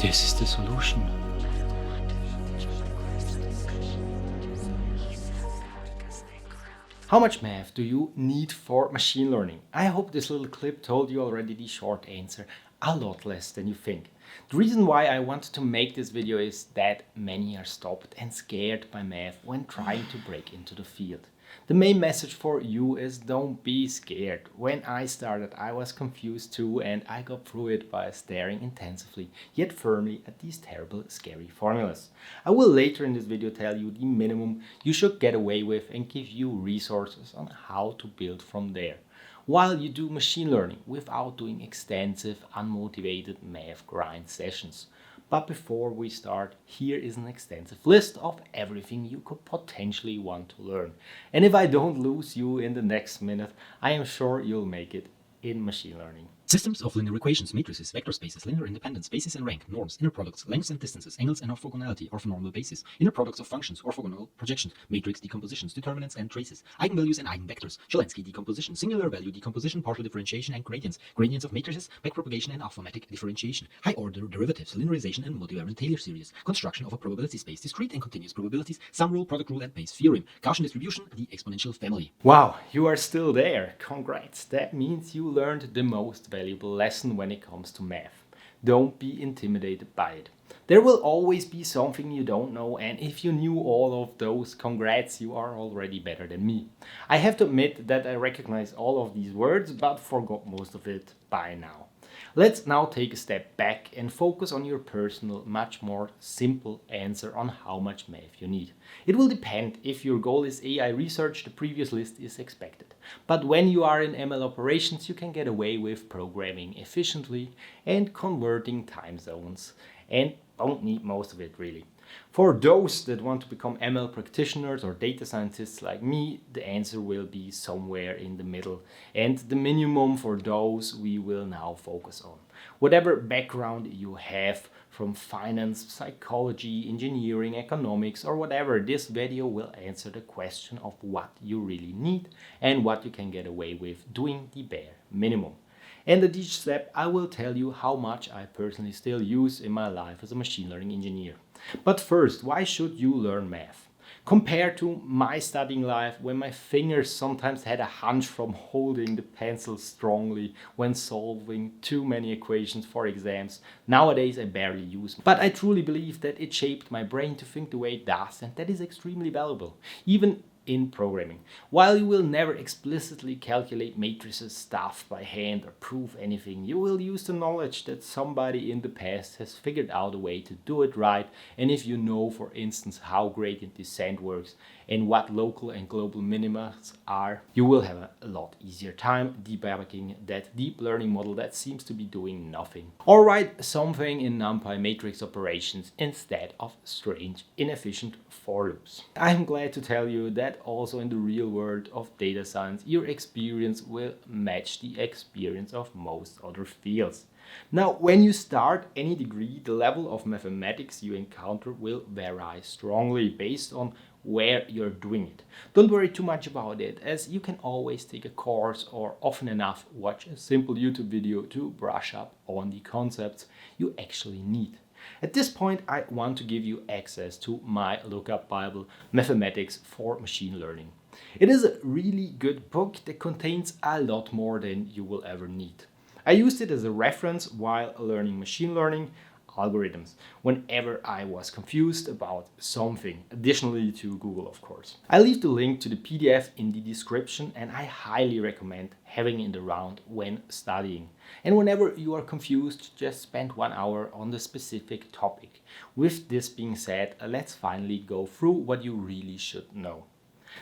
This is the solution. How much math do you need for machine learning? I hope this little clip told you already the short answer. A lot less than you think. The reason why I wanted to make this video is that many are stopped and scared by math when trying to break into the field. The main message for you is don't be scared. When I started, I was confused too, and I got through it by staring intensively yet firmly at these terrible, scary formulas. I will later in this video tell you the minimum you should get away with and give you resources on how to build from there, while you do machine learning without doing extensive, unmotivated math grind sessions. But before we start, here is an extensive list of everything you could potentially want to learn. And if I don't lose you in the next minute, I am sure you'll make it in machine learning. Systems of linear equations, matrices, vector spaces, linear independence, basis and rank, norms, inner products, lengths and distances, angles and orthogonality, orthonormal basis, inner products of functions, orthogonal projections, matrix decompositions, determinants and traces, eigenvalues and eigenvectors, Zielinski decomposition, singular value decomposition, partial differentiation and gradients, gradients of matrices, backpropagation and arithmetic differentiation, high order derivatives, linearization and multivariate Taylor series, construction of a probability space, discrete and continuous probabilities, sum rule, product rule and Bayes theorem, Gaussian distribution, the exponential family. Wow, you are still there. Congrats. That means you learned the most valuable lesson when it comes to math. Don't be intimidated by it. There will always be something you don't know, and if you knew all of those, congrats, you are already better than me. I have to admit that I recognize all of these words, but forgot most of it by now. Let's now take a step back and focus on your personal, much more simple answer on how much math you need. It will depend. If your goal is AI research, the previous list is expected. But when you are in ML operations, you can get away with programming efficiently and converting time zones, and don't need most of it really. For those that want to become ML practitioners or data scientists like me, the answer will be somewhere in the middle, and the minimum for those we will now focus on. Whatever background you have, from finance, psychology, engineering, economics, or whatever, this video will answer the question of what you really need and what you can get away with doing the bare minimum. And at each step I will tell you how much I personally still use in my life as a machine learning engineer. But first, why should you learn math? Compared to my studying life, when my fingers sometimes had a hunch from holding the pencil strongly when solving too many equations for exams, nowadays I barely use them. But I truly believe that it shaped my brain to think the way it does, and that is extremely valuable, even in programming. While you will never explicitly calculate matrices, stuff by hand, or prove anything, you will use the knowledge that somebody in the past has figured out a way to do it right. And if you know, for instance, how gradient descent works and what local and global minimas are, you will have a lot easier time debugging that deep learning model that seems to be doing nothing. Or write something in NumPy matrix operations instead of strange, inefficient for loops. I'm glad to tell you that also in the real world of data science, your experience will match the experience of most other fields. Now, when you start any degree, the level of mathematics you encounter will vary strongly based on where you're doing it. Don't worry too much about it, as you can always take a course or often enough watch a simple YouTube video to brush up on the concepts you actually need. At this point, I want to give you access to my lookup Bible, Mathematics for Machine Learning. It is a really good book that contains a lot more than you will ever need. I used it as a reference while learning machine learning algorithms whenever I was confused about something, additionally to Google, of course. I leave the link to the PDF in the description, and I highly recommend having it around when studying. And whenever you are confused, just spend 1 hour on the specific topic. With this being said, let's finally go through what you really should know.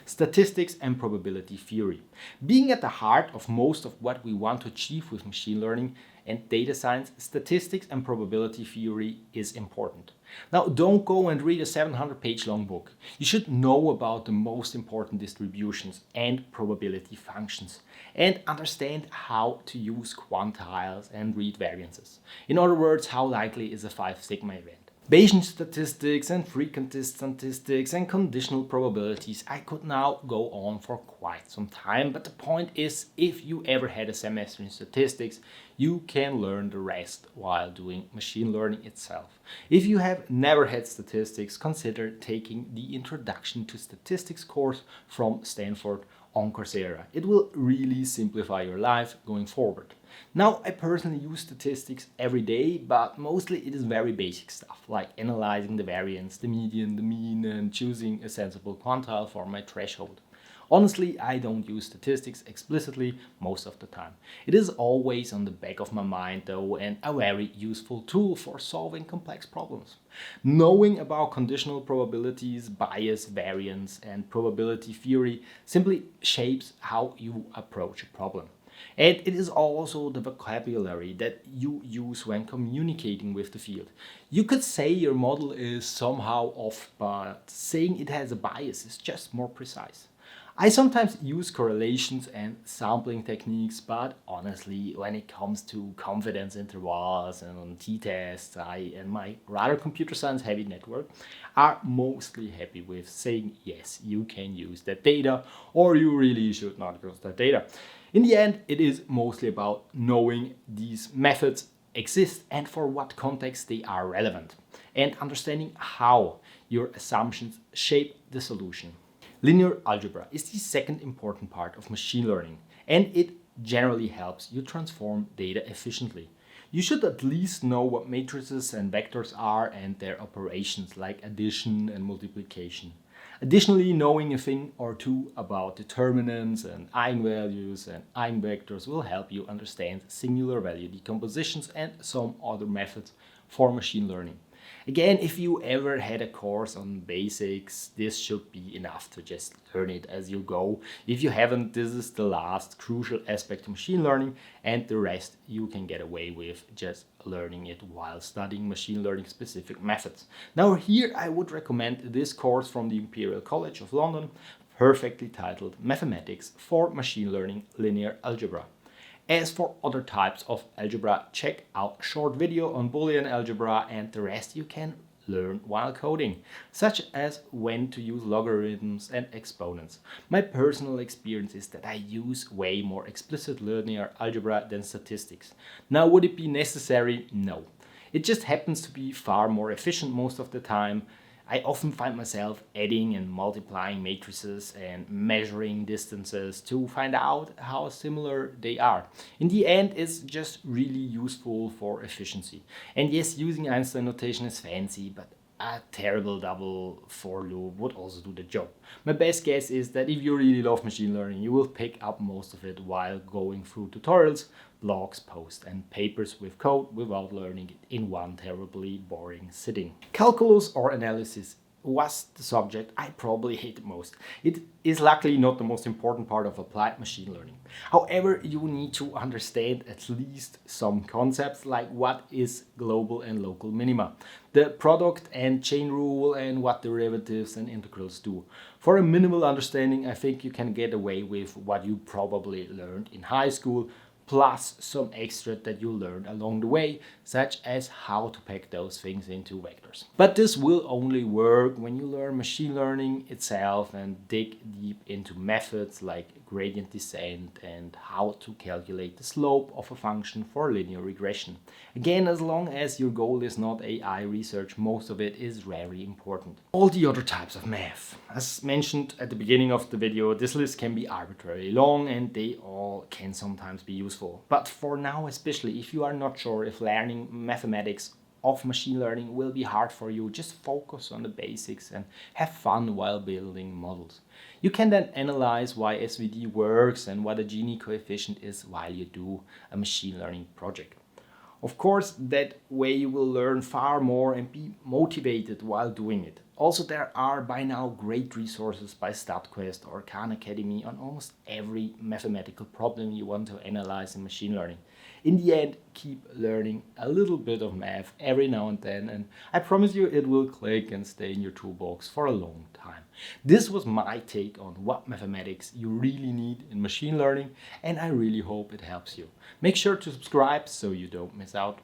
Statistics and probability theory. Being at the heart of most of what we want to achieve with machine learning, and data science, statistics and probability theory is important. Now, don't go and read a 700-page long book. You should know about the most important distributions and probability functions and understand how to use quantiles and read variances. In other words, how likely is a 5 sigma event. Bayesian statistics and frequentist statistics and conditional probabilities, I could now go on for quite some time, but the point is, if you ever had a semester in statistics, you can learn the rest while doing machine learning itself. If you have never had statistics, consider taking the Introduction to Statistics course from Stanford on Coursera. It will really simplify your life going forward. Now, I personally use statistics every day, but mostly it is very basic stuff, like analyzing the variance, the median, the mean, and choosing a sensible quantile for my threshold. Honestly, I don't use statistics explicitly most of the time. It is always on the back of my mind though, and a very useful tool for solving complex problems. Knowing about conditional probabilities, bias, variance, and probability theory simply shapes how you approach a problem. And it is also the vocabulary that you use when communicating with the field. You could say your model is somehow off, but saying it has a bias is just more precise. I sometimes use correlations and sampling techniques, but honestly, when it comes to confidence intervals and t-tests, I and my rather computer science heavy network are mostly happy with saying yes, you can use that data, or you really should not use that data. In the end, it is mostly about knowing these methods exist and for what context they are relevant, and understanding how your assumptions shape the solution. Linear algebra is the second important part of machine learning, and it generally helps you transform data efficiently. You should at least know what matrices and vectors are and their operations like addition and multiplication. Additionally, knowing a thing or two about determinants and eigenvalues and eigenvectors will help you understand singular value decompositions and some other methods for machine learning. Again, if you ever had a course on basics, this should be enough to just learn it as you go. If you haven't, this is the last crucial aspect of machine learning, and the rest you can get away with just learning it while studying machine learning specific methods. Now here I would recommend this course from the Imperial College of London, perfectly titled Mathematics for Machine Learning Linear Algebra. As for other types of algebra, check out a short video on Boolean algebra, and the rest you can learn while coding, such as when to use logarithms and exponents. My personal experience is that I use way more explicit linear algebra than statistics. Now, would it be necessary? No. It just happens to be far more efficient most of the time. I often find myself adding and multiplying matrices and measuring distances to find out how similar they are. In the end, it's just really useful for efficiency. And yes, using Einstein notation is fancy, but a terrible double for loop would also do the job. My best guess is that if you really love machine learning, you will pick up most of it while going through tutorials, blogs, posts, and papers with code without learning it in one terribly boring sitting. Calculus or analysis was the subject I probably hate the most. It is luckily not the most important part of applied machine learning. However, you need to understand at least some concepts like what is global and local minima, the product and chain rule, and what derivatives and integrals do. For a minimal understanding, I think you can get away with what you probably learned in high school, plus some extra that you learned along the way, such as how to pack those things into vectors. But this will only work when you learn machine learning itself and dig deep into methods like gradient descent and how to calculate the slope of a function for linear regression. Again, as long as your goal is not AI research, most of it is very important. All the other types of math. As mentioned at the beginning of the video, this list can be arbitrarily long and they all can sometimes be useful. But for now, especially if you are not sure if learning mathematics of machine learning will be hard for you, just focus on the basics and have fun while building models. You can then analyze why SVD works and what a Gini coefficient is while you do a machine learning project. Of course, that way you will learn far more and be motivated while doing it. Also, there are by now great resources by StatQuest or Khan Academy on almost every mathematical problem you want to analyze in machine learning. In the end, keep learning a little bit of math every now and then, and I promise you it will click and stay in your toolbox for a long time. This was my take on what mathematics you really need in machine learning, and I really hope it helps you. Make sure to subscribe so you don't miss out